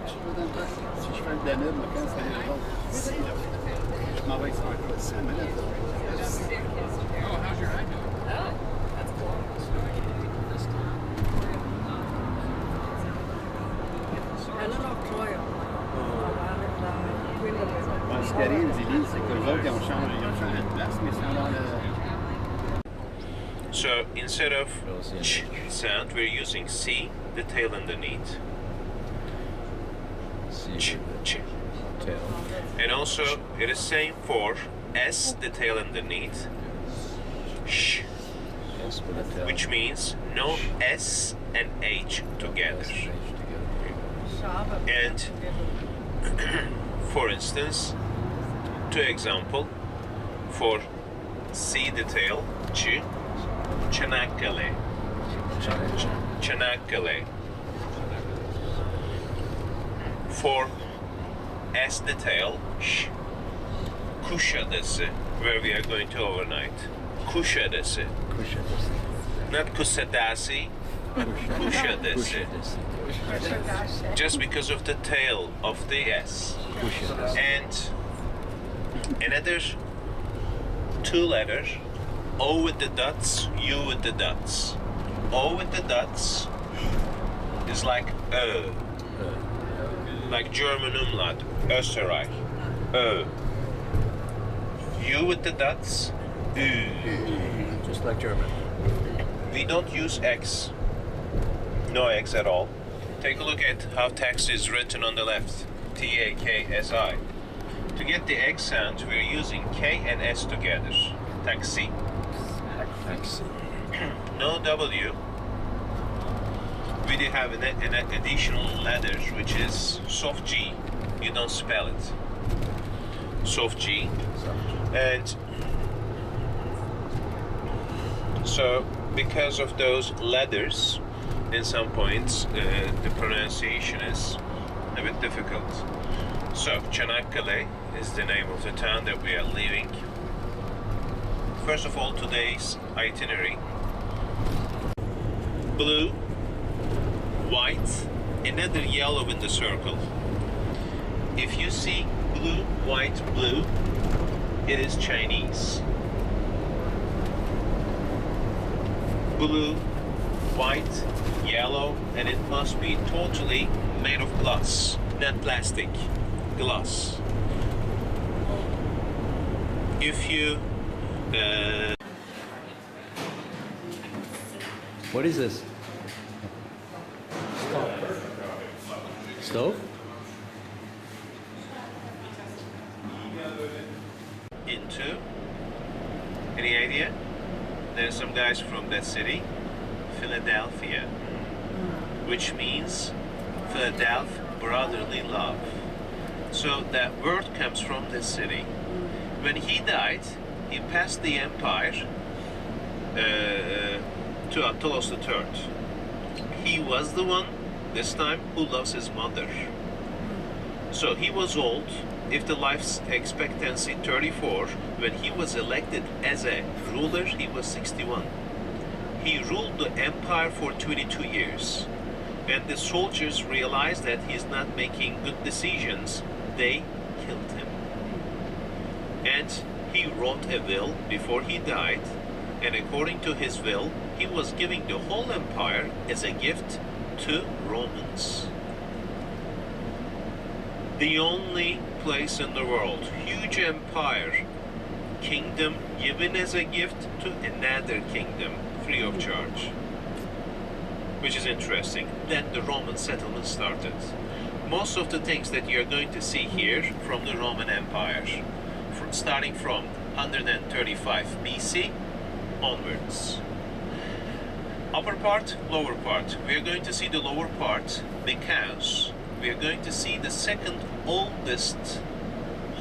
Si je fais le Danube, quand c'est les autres, je m'en vais sur un coup de 5 minutes. Oh, how's your eye doing? Oh, that's cool. Eller något tror jag. Ce qui arrive, Zélie, c'est que les autres, ils ont changé de place, mais ils sont dans le... So instead of ch sound, we're using C, the tail underneath. Ch, ch. Tail. And also it is same for S, the tail underneath. Sh, Yes, with a tail. which means no S and H together. And for instance, to example, for C, the tail, ch, Çanakkale. Çanakkale. For S, the tail, sh, Kusadasi, where we are going to overnight. Kusadasi. Not Kusadasi, Kusadasi. Just because of the tail of the S. And another two letters, O with the dots, U with the dots. O with the dots is like like German umlaut, Österreich, U with the dots, Just like German. We don't use X, no X at all. Take a look at how text is written on the left, T-A-K-S-I. To get the X sound, we're using K and S together, taxi. Thanks. No W. We do have an additional letter which is soft G. You don't spell it. Soft G. And so because of those letters, in some points the pronunciation is a bit difficult. So Çanakkale is the name of the town that we are leaving. First of all, today's itinerary: blue, white, another yellow in the circle. If you see blue, white, blue, it is Chinese. Blue, white, yellow, and it must be totally made of glass, not plastic, glass. If you What is this? Stove? into, any idea? There's some guys from that city, Philadelphia, which means Philadelphia, brotherly love. So that word comes from this city. When he died, he passed the empire to Attilas III. He was the one, this time, who loves his mother. So he was old. If the life expectancy 34, when he was elected as a ruler, he was 61. He ruled the empire for 22 years. When the soldiers realized that he's not making good decisions, they killed him. And he wrote a will before he died, and according to his will, he was giving the whole empire as a gift to Romans. The only place in the world, huge empire, kingdom given as a gift to another kingdom, free of charge. Which is interesting. Then the Roman settlement started. Most of the things that you're going to see here from the Roman Empire, starting from 135 BC onwards. Upper part, lower part. We are going to see the lower part because we are going to see the second oldest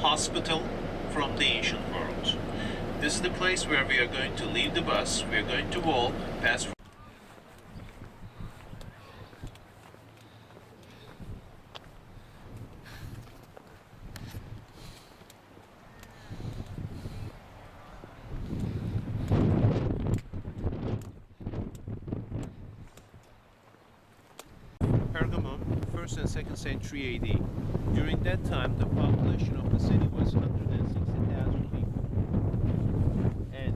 hospital from the ancient world. This is the place where we are going to leave the bus. We are going to walk past. Pergamum, 1st and 2nd century AD. During that time, the population of the city was 160,000 people. And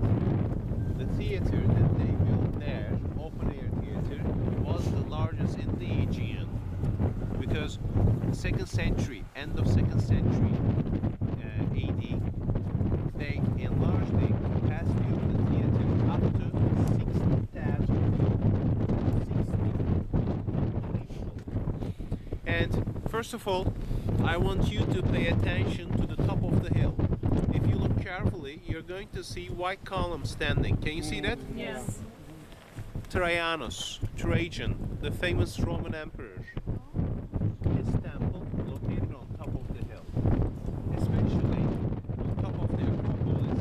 the theater that they built there, open air theater, was the largest in the Aegean. Because 2nd century, end of 2nd century AD, they enlarged the capacity of the theater up to 60,000 people. And first of all, I want you to pay attention to the top of the hill. If you look carefully, you're going to see white columns standing. Can you see that? Yes. Trajan, the famous Roman emperor. His temple located on top of the hill. Especially on top of the Acropolis.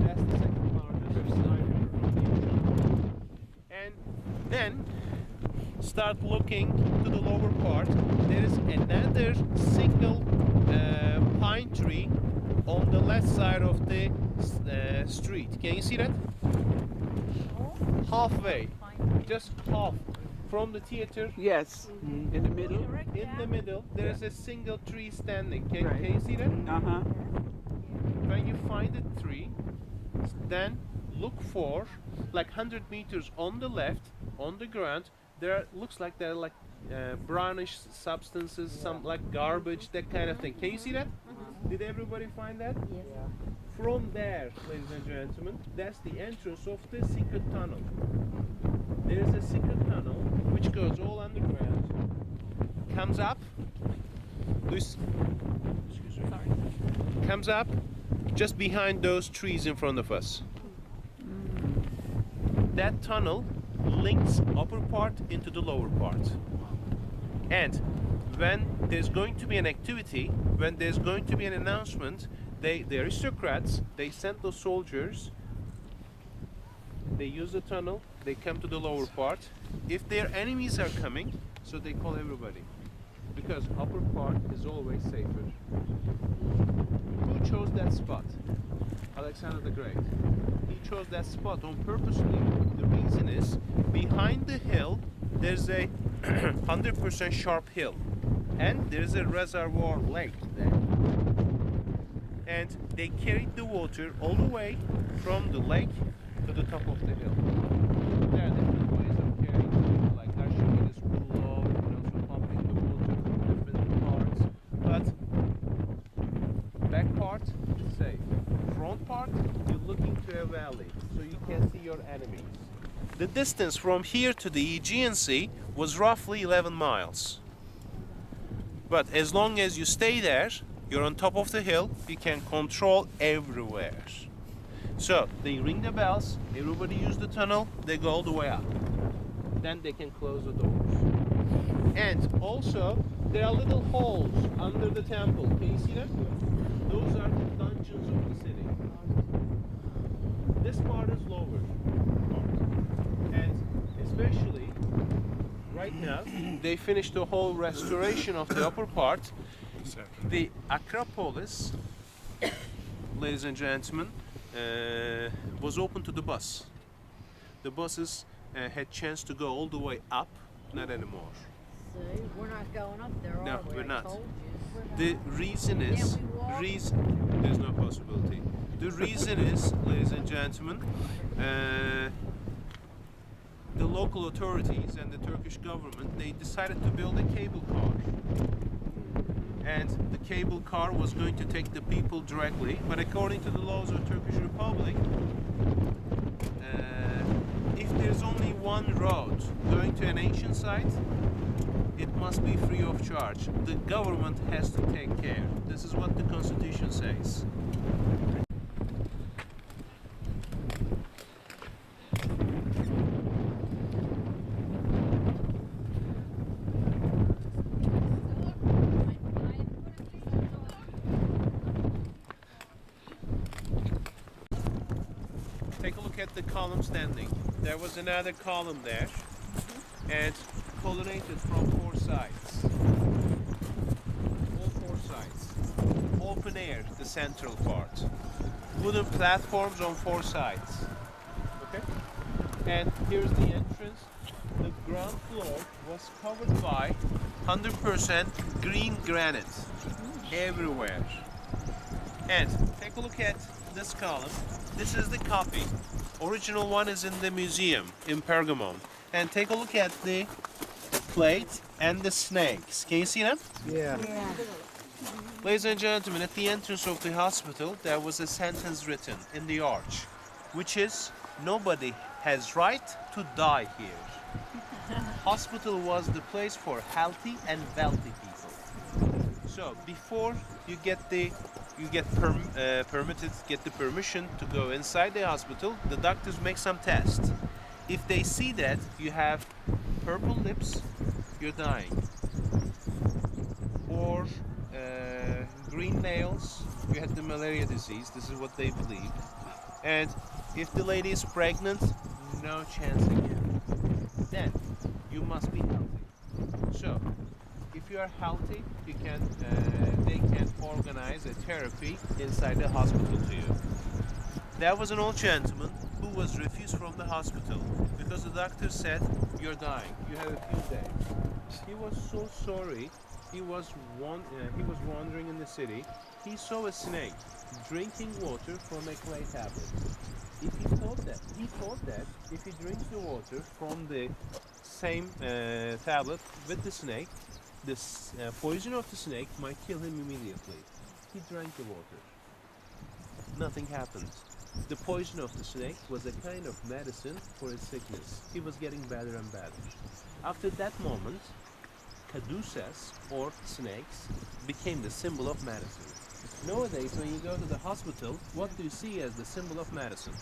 That's the second largest site. And then start looking to the lower part. There is another single pine tree on the left side of the street. Can you see that? Halfway, just half from the theater. Yes. In the middle. In the middle, there is a single tree standing. Can you see that? Uh-huh. When you find the tree, then look for like 100 meters on the left, on the ground. There looks like there are like brownish substances, some like garbage, that kind of thing. Can you see that? Did everybody find that? Yes. From there, ladies and gentlemen, that's the entrance of the secret tunnel. There is a secret tunnel which goes all underground, comes up, comes up just behind those trees in front of us. That tunnel links upper part into the lower part. And when there's going to be an activity, when there's going to be an announcement, the aristocrats, they send the soldiers, they use the tunnel, they come to the lower part. If their enemies are coming, so they call everybody. Because upper part is always safer. Who chose that spot? Alexander the Great. He chose that spot on purposely. The reason is, behind the hill, there's a 100% sharp hill. And there's a reservoir lake there. And they carried the water all the way from the lake to the top of the hill. There are different ways of carrying water, like Archimedes pull-off, and also pumping the water from different parts. But back part, safe. Front part, you're looking to a valley, so you can see your enemies. The distance from here to the Aegean Sea was roughly 11 miles. But as long as you stay there, you're on top of the hill, you can control everywhere. So they ring the bells, everybody use the tunnel, they go all the way up. Then they can close the doors. And also, there are little holes under the temple. Can you see that? Those are the dungeons of the city. This part is lower part. And especially right now, they finished the whole restoration of the upper part. The Acropolis, ladies and gentlemen, was open to the bus. The buses had chance to go all the way up, not anymore. See, we're not going up there, No, are we? we're I not. told you. The reason is, Can we walk? there's no possibility. The reason is, ladies and gentlemen, the local authorities and the Turkish government, they decided to build a cable car. And the cable car was going to take the people directly, but according to the laws of Turkish Republic, if there's only one road going to an ancient site, it must be free of charge. The government has to take care. This is what the Constitution says. Take a look at the column standing. There was another column there, and colonnaded from four sides. All four sides. Open air, the central part. Wooden platforms on four sides. Okay? And here's the entrance. The ground floor was covered by 100% green granite everywhere. And take a look at this column. This is the copy. Original one is in the museum in Pergamum. And take a look at the plate and the snakes. Can you see them? Yeah. Ladies and gentlemen, at the entrance of the hospital, there was a sentence written in the arch, which is, nobody has right to die here. Hospital was the place for healthy and wealthy people. So before you get permission to go inside the hospital, the doctors make some tests. If they see that you have purple lips, you're dying. Or green nails, you had the malaria disease. This is what they believe. And if the lady is pregnant, no chance again. Then you must be healthy. So if you are healthy, you can they can organize a therapy inside the hospital to you. There was an old gentleman who was refused from the hospital because the doctor said, you're dying, you have a few days. He was so sorry. He was wandering in the city. He saw a snake drinking water from a clay tablet. He thought that if he drinks the water from the same tablet with the snake, the poison of the snake might kill him immediately. He drank the water. Nothing happened. The poison of the snake was a kind of medicine for his sickness. He was getting better and better. After that moment, caduceus, or snakes, became the symbol of medicine. Nowadays, when you go to the hospital, what do you see as the symbol of medicine?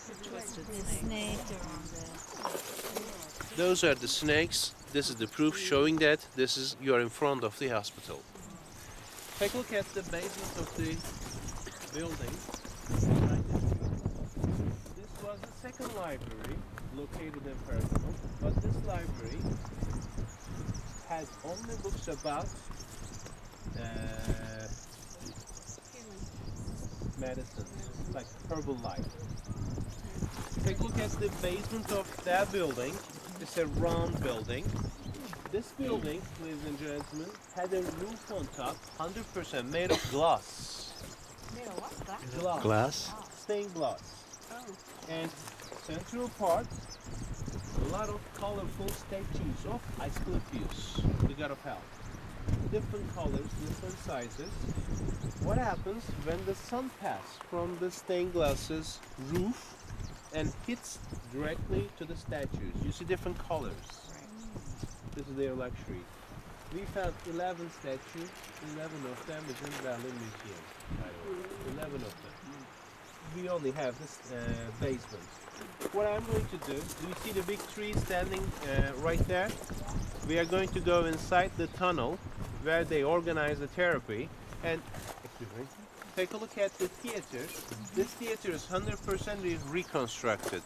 Those are the snakes. This is the proof showing that you are in front of the hospital. Take a look at the basement of the building. This was the second library located in Pergamum, but this library has only books about medicine, like herbal life. Take a look at the basement of that building. It's a round building. This building, ladies and gentlemen, had a roof on top, 100% made of glass. Glass? Stained glass. And central part, a lot of colorful statues of Asciepion, the god of health. Different colors, different sizes. What happens when the sun passes from the stained glass's roof and hits directly to the statues? You see different colors. This is their luxury. We found 11 statues. 11 of them is in Berlin Museum. By the way. 11 of them. We only have this basement. What I'm going to do you see the big tree standing right there? We are going to go inside the tunnel where they organize the therapy and take a look at the theater. This theater is 100% reconstructed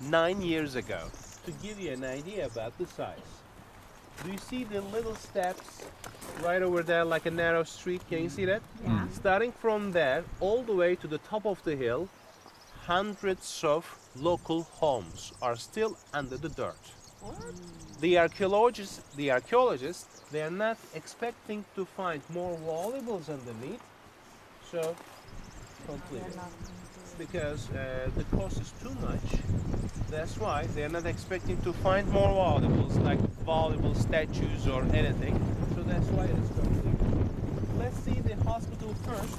9 years ago to give you an idea about the size. Do you see the little steps right over there, like a narrow street? Can you see that? Yeah. Starting from there all the way to the top of the hill, hundreds of local homes are still under the dirt. What? The archaeologists, they are not expecting to find more valuables underneath, so complete it. Because the cost is too much. That's why they are not expecting to find more valuables, like valuable statues or anything. So that's why it is complete. Let's see the hospital first.